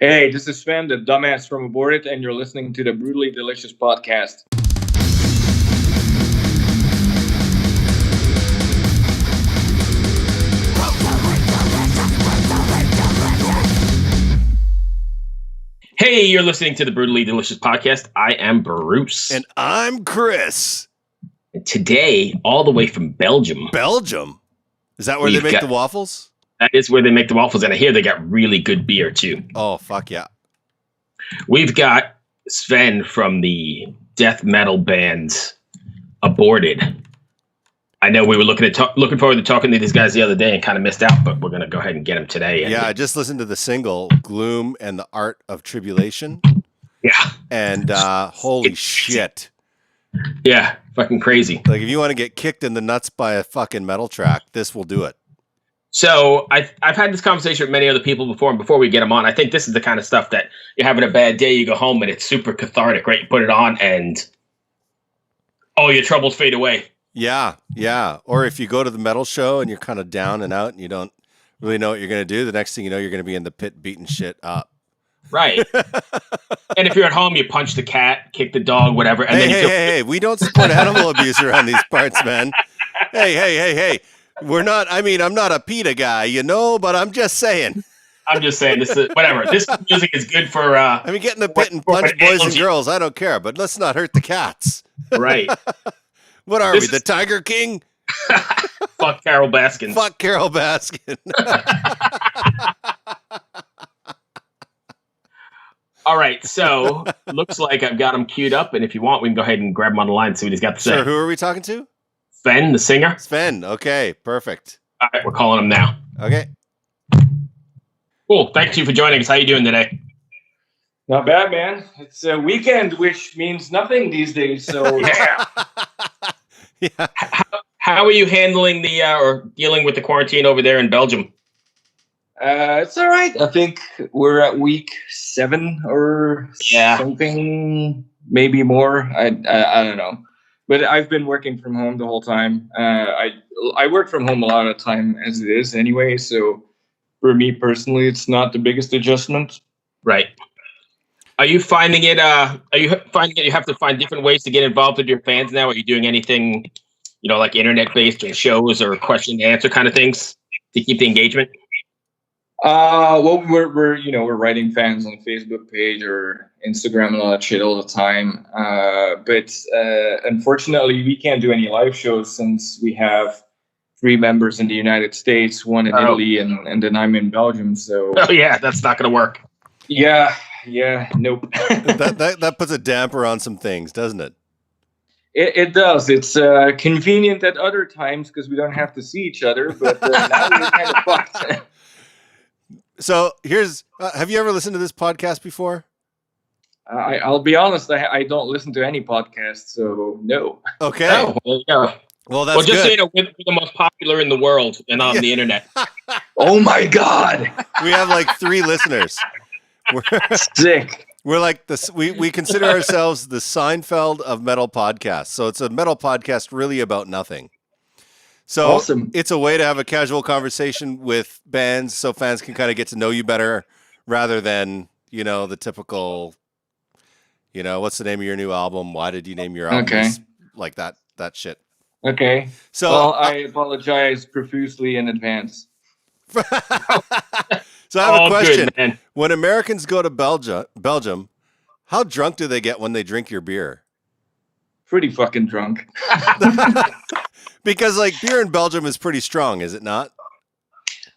Hey, this is Sven, the dumbass from Aborted, and you're listening to the Brutally Delicious podcast. Hey, you're listening to the Brutally Delicious podcast. I am Bruce. And I'm Chris. And today, all the way from Belgium. Belgium? Is that where they make the waffles? That is where they make the waffles, and I hear they got really good beer, too. Oh, fuck yeah. We've got Sven from the death metal band Aborted. I know we were looking forward to talking to these guys the other day and kind of missed out, but we're going to go ahead and get them today. Yeah, I just listened to the single, Gloom and the Art of Tribulation. Yeah. And holy shit. Yeah, fucking crazy. Like, if you want to get kicked in the nuts by a fucking metal track, this will do it. So I've had this conversation with many other people before, and before we get them on, I think this is the kind of stuff that you're having a bad day, you go home, and it's super cathartic, right? You put it on, and all your troubles fade away. Yeah, yeah. Or if you go to the metal show and you're kind of down and out and you don't really know what you're going to do, the next thing you know, you're going to be in the pit beating shit up. Right. And if you're at home, you punch the cat, kick the dog, whatever. And Hey, we don't support animal abuse around these parts, man. Hey. I'm not a PETA guy, but I'm just saying. I'm just saying, this is whatever. This music is good for... get in the pit and punch boys and girls. I don't care, but let's not hurt the cats. Right. What are we, the Tiger King? Fuck Carol Baskin. Fuck Carol Baskin. All right, so looks like I've got him queued up, and if you want, we can go ahead and grab him on the line and see what he's got to say. Sure, who are we talking to? Sven, the singer. Sven, okay, perfect. All right, we're calling him now. Okay. Cool, thank you for joining us. How you doing today? Not bad, man. It's a weekend, which means nothing these days, so yeah. Yeah. How are you handling or dealing with the quarantine over there in Belgium? It's all right. I think we're at week 7 or something, maybe more. I don't know. But I've been working from home the whole time. I work from home a lot of the time as it is anyway, so for me personally, it's not the biggest adjustment. Right. Are you finding it? You have to find different ways to get involved with your fans now? Are you doing anything, like internet-based or shows or question and answer kind of things to keep the engagement? Well, we're writing fans on the Facebook page or Instagram and all that shit all the time. But unfortunately, we can't do any live shows since we have 3 members in the United States, 1 in Italy, and then I'm in Belgium. So yeah, that's not going to work. Yeah, nope. that puts a damper on some things, doesn't it? It does. It's convenient at other times because we don't have to see each other, but now we're kind of fucked. So here's, have you ever listened to this podcast before? I'll be honest, I don't listen to any podcast, so no. Okay. Oh, there you go. Well, that's just good. So we're the most popular in the world and on the internet. Oh my God. We have like 3 listeners. We're sick. We're like this. We consider ourselves the Seinfeld of metal podcasts. So it's a metal podcast really about nothing. So awesome. It's a way to have a casual conversation with bands so fans can kind of get to know you better rather than, the typical, what's the name of your new album? Why did you name your album? Okay. Like that shit. Okay. So I apologize profusely in advance. So I have a question. Good, when Americans go to Belgium, how drunk do they get when they drink your beer? Pretty fucking drunk. Because beer in Belgium is pretty strong, is it not?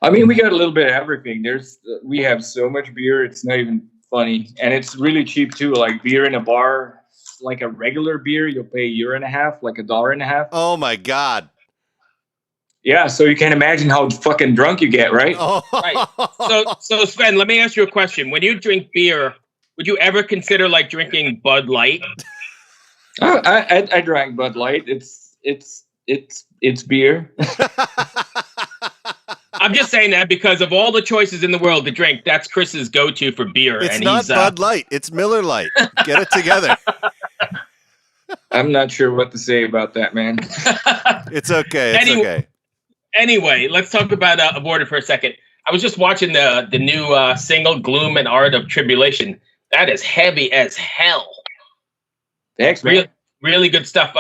I mean, we got a little bit of everything. We have so much beer, it's not even funny. And it's really cheap too. Like beer in a bar, like a regular beer, you'll pay €1.50, like $1.50. Oh my God. Yeah, so you can imagine how fucking drunk you get, right? Oh. Right. So Sven, let me ask you a question. When you drink beer, would you ever consider drinking Bud Light? I drank Bud Light. It's beer. I'm just saying that because of all the choices in the world to drink, that's Chris's go-to for beer. It's not Bud Light. It's Miller Light. Get it together. I'm not sure what to say about that, man. It's okay. It's okay. Anyway, let's talk about Aborted for a second. I was just watching the new single "Gloom and Art of Tribulation." That is heavy as hell. Thanks, man. Really good stuff.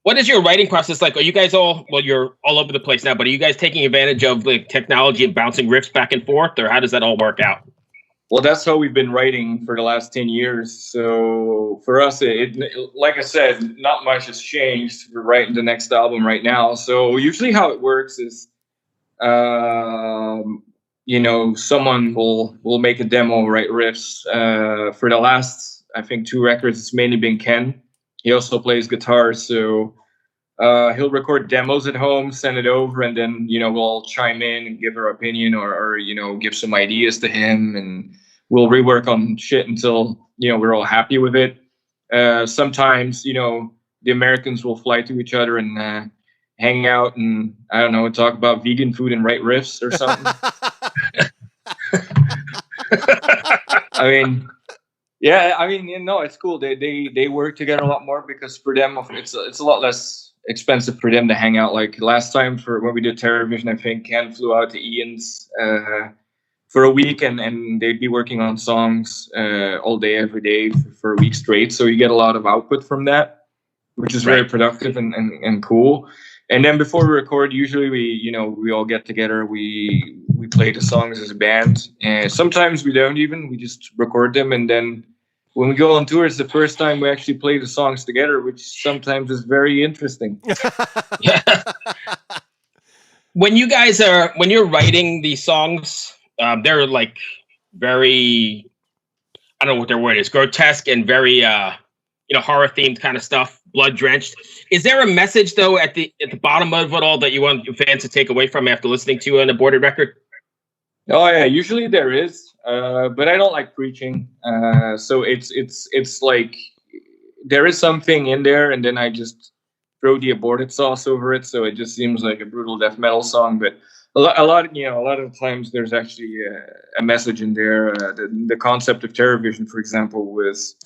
What is your writing process like? Are you guys you're all over the place now, but are you guys taking advantage of like technology and bouncing riffs back and forth, or how does that all work out? Well, that's how we've been writing for the last 10 years. So for us, it like I said, not much has changed. We're writing the next album right now. So usually how it works is, someone will make a demo, write riffs. For the last, I think, 2 records, it's mainly been Ken. He also plays guitar, so he'll record demos at home, send it over, and then we'll chime in and give our opinion or give some ideas to him, and we'll rework on shit until we're all happy with it. Sometimes the Americans will fly to each other and hang out and I don't know, talk about vegan food and write riffs or something. It's cool. They work together a lot more because for them it's a lot less expensive for them to hang out. Like last time when we did Terrorvision, I think Ken flew out to Ian's for a week and they'd be working on songs all day, every day for a week straight. So you get a lot of output from that, which is very productive and cool. And then before we record, usually we all get together, we play the songs as a band, and sometimes we don't we just record them, and then when we go on tour, it's the first time we actually play the songs together, which sometimes is very interesting. When you're writing these songs, they're like very, I don't know what their word is, grotesque and very horror themed kind of stuff, blood drenched. Is there a message though at the bottom of it all that you want fans to take away from after listening to an Aborted record? Oh yeah, usually there is, but I don't like preaching. So it's like there is something in there, and then I just throw the Aborted sauce over it, so it just seems like a brutal death metal song. But a lot of the times there's actually a message in there. The concept of Terrorvision, for example, was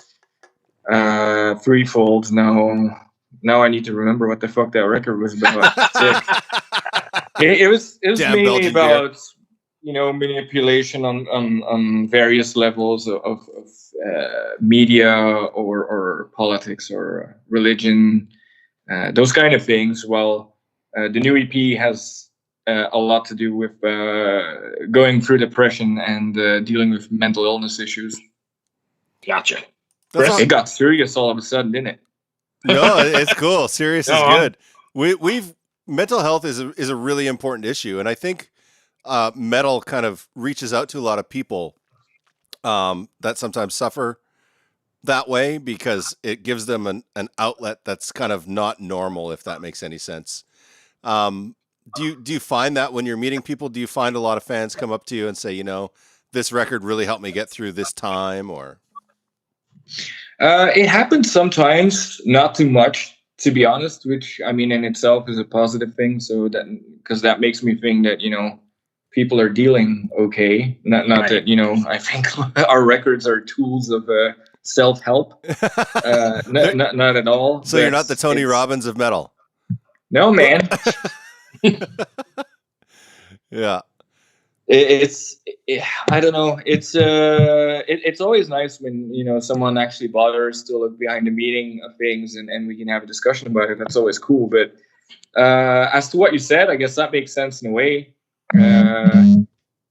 threefold. Now I need to remember what the fuck that record was about. It was mainly about manipulation on various levels of media or politics or religion, those kind of things. Well, the new EP has a lot to do with going through depression and dealing with mental illness issues. Gotcha. It got serious all of a sudden, didn't it? No, it's cool. Serious is good. We've mental health is a really important issue, and I think metal kind of reaches out to a lot of people that sometimes suffer that way because it gives them an outlet that's kind of not normal, if that makes any sense. Do you find that when you're meeting people, do you find a lot of fans come up to you and say, this record really helped me get through this time, or? It happens sometimes, not too much, to be honest, which I mean in itself is a positive thing. So because that makes me think that, people are dealing okay. Not that, I think our records are tools of self-help. Not at all. So you're not the Tony Robbins of metal. No, man. Yeah. I don't know. It's always nice when, someone actually bothers to look behind the meaning of things and we can have a discussion about it. That's always cool. But as to what you said, I guess that makes sense in a way.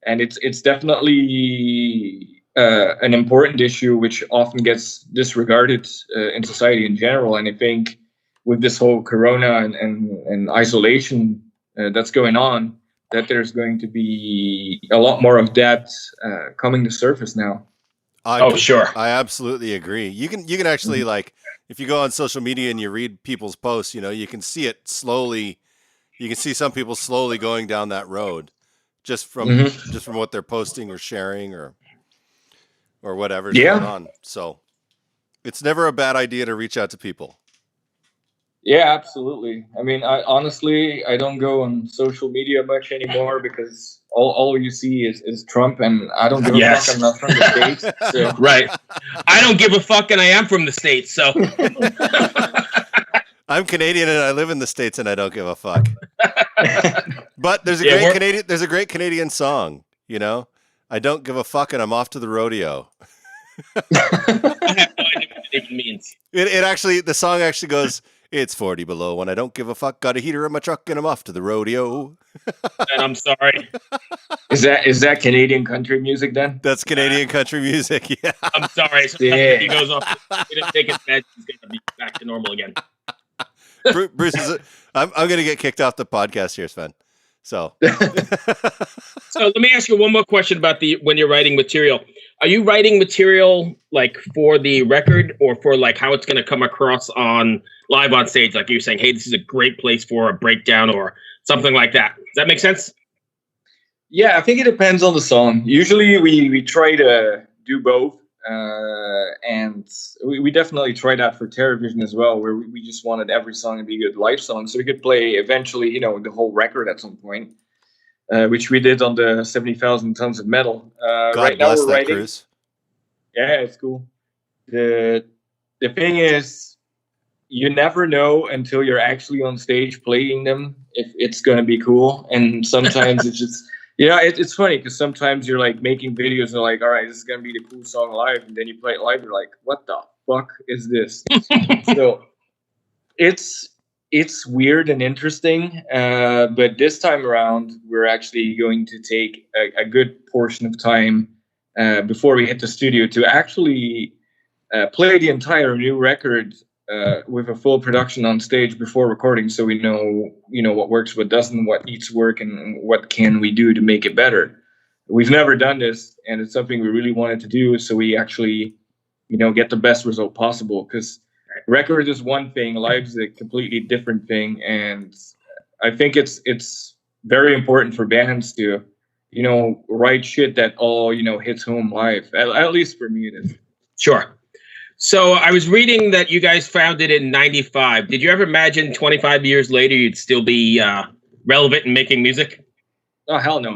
And it's definitely an important issue which often gets disregarded in society in general. And I think with this whole corona and isolation that's going on, that there's going to be a lot more of that coming to surface now. Sure. I absolutely agree. You can actually like, if you go on social media and you read people's posts, you can see it slowly. You can see some people slowly going down that road just from what they're posting or sharing or whatever's going on. So it's never a bad idea to reach out to people. Yeah, absolutely. I mean, honestly, I don't go on social media much anymore because all you see is Trump, and I don't give a fuck. I'm not from the States. So. Right. I don't give a fuck, and I am from the States, so. I'm Canadian and I live in the States and I don't give a fuck. But there's a great Canadian song, you know? I don't give a fuck and I'm off to the rodeo. I have no idea what it even means. It actually, the song actually goes, it's 40 below when I don't give a fuck. Got a heater in my truck and I'm off to the rodeo. And I'm sorry. Is that Canadian country music then? That's Canadian country music, yeah. I'm sorry. So if he goes off, he didn't take his meds, he's going to be back to normal again. Bruce, I'm going to get kicked off the podcast here, Sven. So let me ask you one more question about when you're writing material. Are you writing material like for the record or for like how it's going to come across on live on stage? Like you're saying, hey, this is a great place for a breakdown or something like that. Does that make sense? Yeah, I think it depends on the song. Usually we try to do both. And we definitely tried that for Television as well, where we just wanted every song to be a good live song, so we could play eventually, the whole record at some point, which we did on the 70,000 Tons of Metal. God right bless now we're that writing. cruise. Yeah, it's cool. The thing is, you never know until you're actually on stage playing them if it's going to be cool, and sometimes it's just. It's funny because sometimes you're like making videos and like, all right, this is going to be the cool song live. And then you play it live. You're like, what the fuck is this? So it's weird and interesting. But this time around, we're actually going to take a good portion of time before we hit the studio to actually play the entire new record with a full production on stage before recording, so we know what works, what doesn't, what needs to work, and what can we do to make it better. We've never done this, and it's something we really wanted to do, so we actually get the best result possible, because record is one thing, live is a completely different thing, and I think it's very important for bands to write shit that all hits home live. At least for me it is. Sure. So I was reading that you guys founded in '95. Did you ever imagine 25 years later you'd still be relevant and making music? Oh, hell no.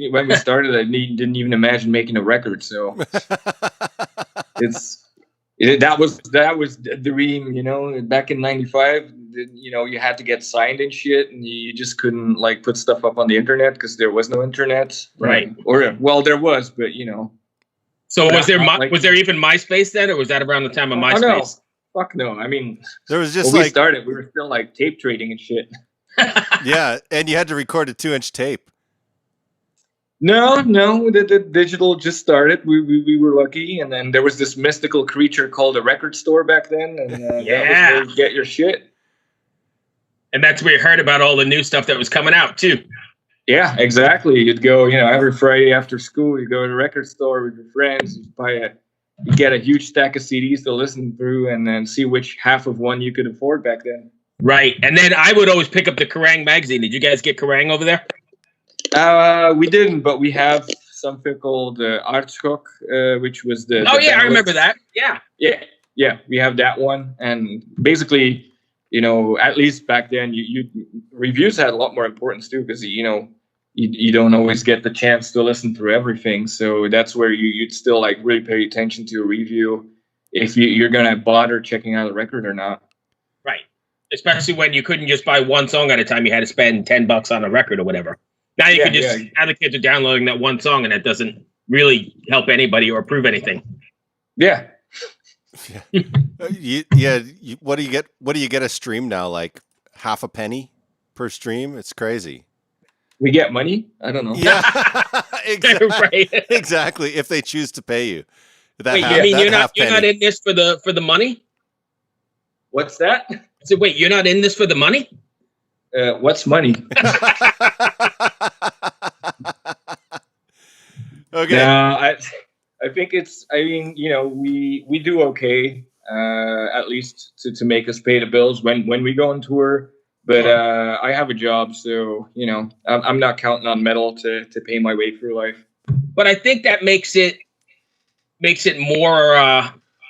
When we started, I didn't even imagine making a record. So that was the dream, back in '95. You had to get signed and shit, and you just couldn't like put stuff up on the internet because there was no internet. Right. Or there was, but So was there even MySpace then, or was that around the time of MySpace? Oh, no. Fuck no. I mean, there was just when we started, we were still like tape trading and shit. Yeah, and you had to record a 2-inch tape. No, the digital just started. We were lucky, and then there was this mystical creature called a record store back then, and that was where you get your shit. And that's where you heard about all the new stuff that was coming out too. Yeah, exactly. You'd go, every Friday after school, you go to the record store with your friends, you get a huge stack of CDs to listen through and then see which half of one you could afford back then. Right. And then I would always pick up the Kerrang magazine. Did you guys get Kerrang over there? We didn't, but we have something called Artschok, which was the... Oh, yeah, I remember that. Yeah. Yeah, we have that one. And basically... at least back then, you reviews had a lot more importance too, because you don't always get the chance to listen through everything. So that's where you'd still like really pay attention to a review if you're gonna bother checking out a record or not. Right, especially when you couldn't just buy one song at a time; you had to spend $10 on a record or whatever. Now you can just now the kids are downloading that one song, and that doesn't really help anybody or prove anything. Yeah. What do you get? What do you get a stream now? Like half a penny per stream? It's crazy. We get money? I don't know. Yeah, exactly. Right. Exactly. If they choose to pay you. You're not in this for the money? What's that? So wait, you're not in this for the money? What's money? Okay. No, I think we do okay, at least to make us pay the bills when we go on tour. But I have a job, so I'm not counting on metal to pay my way through life. But I think that makes it more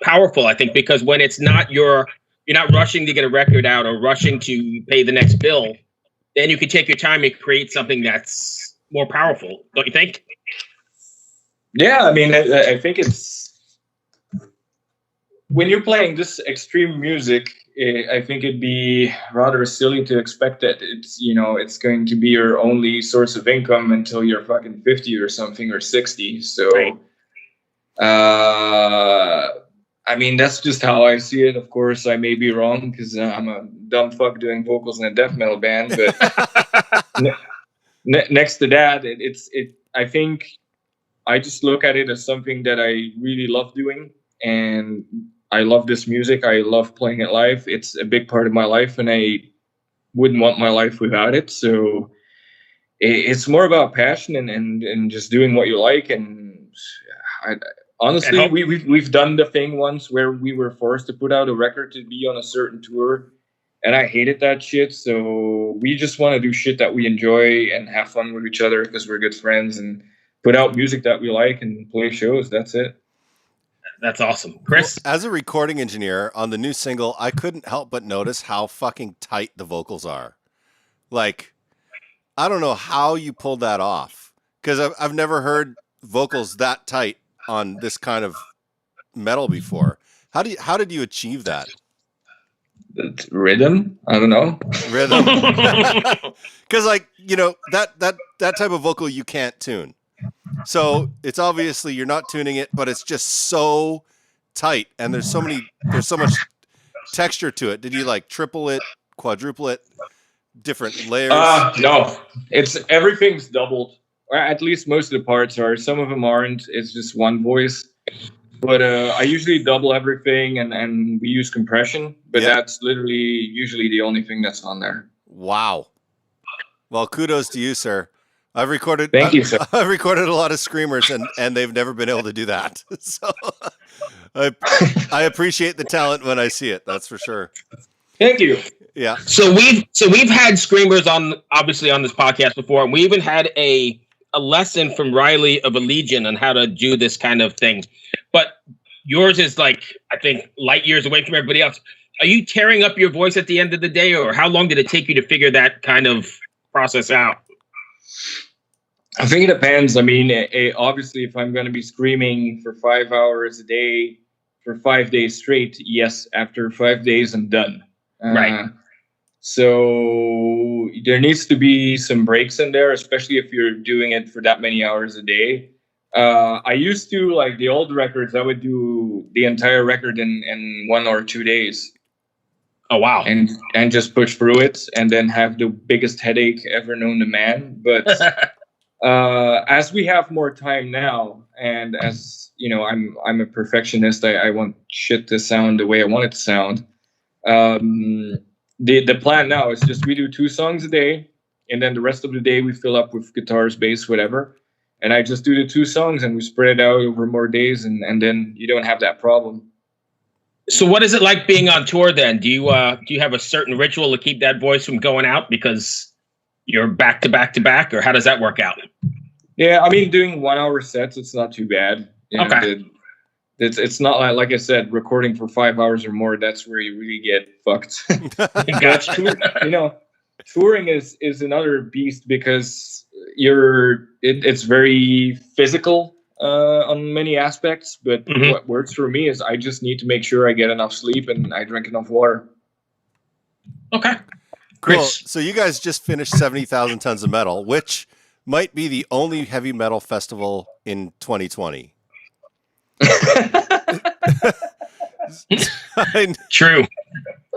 powerful. I think because when it's not you're not rushing to get a record out or rushing to pay the next bill, then you can take your time and create something that's more powerful. Don't you think? Yeah, I mean, I think it's when you're playing this extreme music, I think it'd be rather silly to expect that it's going to be your only source of income until you're fucking 50 or something, or 60. So, right. I mean, that's just how I see it. Of course, I may be wrong because I'm a dumb fuck doing vocals in a death metal band. But next to that, I think I just look at it as something that I really love doing, and I love this music. I love playing it live. It's a big part of my life, and I wouldn't want my life without it. So it's more about passion and just doing what you like. And honestly, we've done the thing once where we were forced to put out a record to be on a certain tour, and I hated that shit. So we just want to do shit that we enjoy and have fun with each other because we're good friends, and put out music that we like and play shows. That's it. That's awesome. Chris? Well, as a recording engineer on the new single, I couldn't help but notice how fucking tight the vocals are. Like, I don't know how you pulled that off, because I've never heard vocals that tight on this kind of metal before. How did you achieve that? It's rhythm? I don't know. Rhythm. Because that type of vocal you can't tune. So it's obviously you're not tuning it, but it's just so tight, and there's so much texture to it. Did you like triple it, quadruple it, different layers? No, everything's doubled, or at least most of the parts are. Some of them aren't. It's just one voice. But I usually double everything, and we use compression. But that's literally usually the only thing that's on there. Wow. Well, kudos to you, sir. I've recorded. Thank you, sir. I've recorded a lot of screamers, and they've never been able to do that. So I appreciate the talent when I see it. That's for sure. Thank you. Yeah. So we've had screamers obviously on this podcast before, and we even had a lesson from Riley of Allegiant on how to do this kind of thing. But yours is like, I think, light years away from everybody else. Are you tearing up your voice at the end of the day, or how long did it take you to figure that kind of process out? I think it depends. I mean, obviously, if I'm going to be screaming for 5 hours a day for 5 days straight, yes, after 5 days, I'm done. Right. So there needs to be some breaks in there, especially if you're doing it for that many hours a day. I used to, like the old records, I would do the entire record in 1 or 2 days. Oh, wow. And just push through it, and then have the biggest headache ever known to man. But as we have more time now, and as you know, I'm a perfectionist. I want shit to sound the way I want it to sound. The plan now is just we do 2 songs a day, and then the rest of the day we fill up with guitars, bass, whatever. And I just do the 2 songs, and we spread it out over more days, and then you don't have that problem. So what is it like being on tour then? Do you have a certain ritual to keep that voice from going out because you're back to back to back, or how does that work out? Yeah, I mean, doing 1 hour sets, it's not too bad. Okay. It's not like I said, recording for 5 hours or more, that's where you really get fucked. Touring is another beast because it's very physical on many aspects, but what works for me is I just need to make sure I get enough sleep and I drink enough water. Okay. Cool. So you guys just finished 70,000 Tons of Metal, which might be the only heavy metal festival in 2020. True.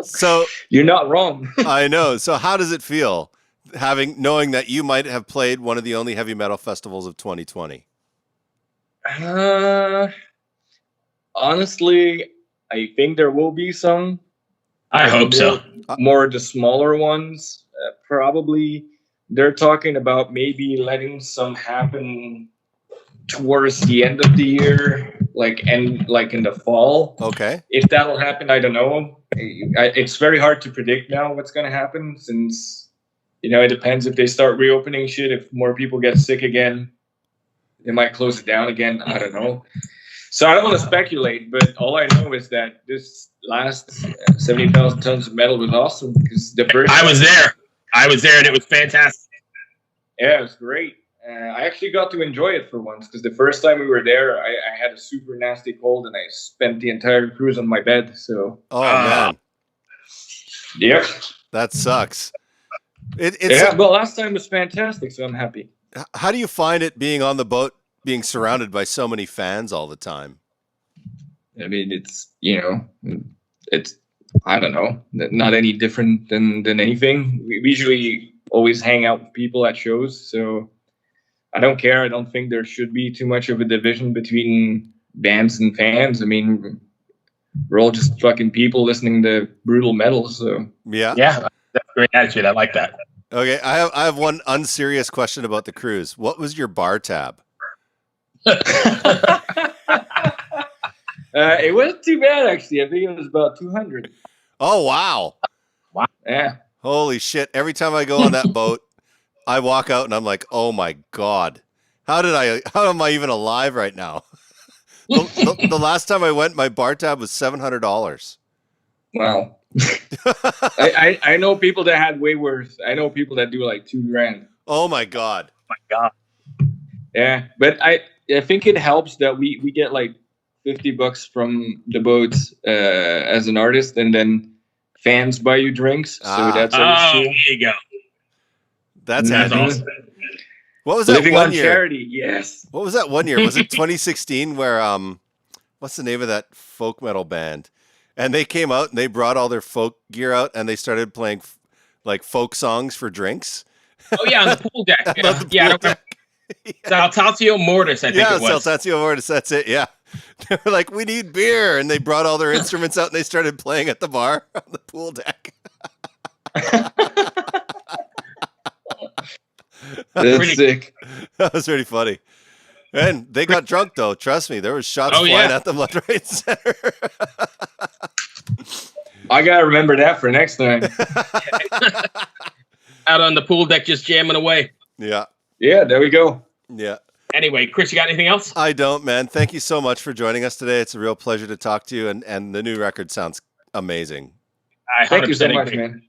So you're not wrong. I know. So how does it feel knowing that you might have played one of the only heavy metal festivals of 2020? Honestly, I think there will be some. I hope so. More the smaller ones, probably. They're talking about maybe letting some happen towards the end of the year, like in the fall. Okay. If that'll happen, I don't know. It's very hard to predict now what's going to happen, since it depends if they start reopening shit. If more people get sick again, they might close it down again. I don't know. So I don't want to speculate, but all I know is that this last 70,000 Tons of Metal was awesome, because the first I was there, and it was fantastic. Yeah, it was great. I actually got to enjoy it for once, because the first time we were there, I had a super nasty cold, and I spent the entire cruise on my bed. So, man, Yep. That sucks. Well, last time was fantastic, so I'm happy. How do you find it being on the boat, being surrounded by so many fans all the time? I mean, it's I don't know, not any different than anything. We usually always hang out with people at shows, so I don't care. I don't think there should be too much of a division between bands and fans. I mean, we're all just fucking people listening to brutal metal. So yeah, that's a great attitude. I like that. Okay, I have one unserious question about the cruise. What was your bar tab? It wasn't too bad, actually. I think it was about 200. Oh, wow. Yeah. Holy shit. Every time I go on that boat, I walk out and I'm like, oh my God. How am I even alive right now? The last time I went, my bar tab was $700. Wow. I know people that had way worse. I know people that do like $2,000. Oh my God. Yeah, but I think it helps that we get like $50 from the boats as an artist, and then fans buy you drinks. So that's always cool. There you go. That's awesome. What was that Living one on year? charity, yes. What was that one year? Was it 2016 where what's the name of that folk metal band? And they came out and they brought all their folk gear out and they started playing like folk songs for drinks. Oh yeah, on the pool deck. I don't remember. Saltatio Mortis, I think it was. Saltatio Mortis, that's it, yeah. They were like, we need beer. And they brought all their instruments out and they started playing at the bar on the pool deck. That's sick. That was pretty funny. And they got drunk, though. Trust me, there was shots flying at them left, right, and center. I got to remember that for next time. Out on the pool deck just jamming away. Yeah. Yeah, there we go. Yeah. Anyway, Chris, you got anything else? I don't, man. Thank you so much for joining us today. It's a real pleasure to talk to you, and the new record sounds amazing. Thank you so much, man.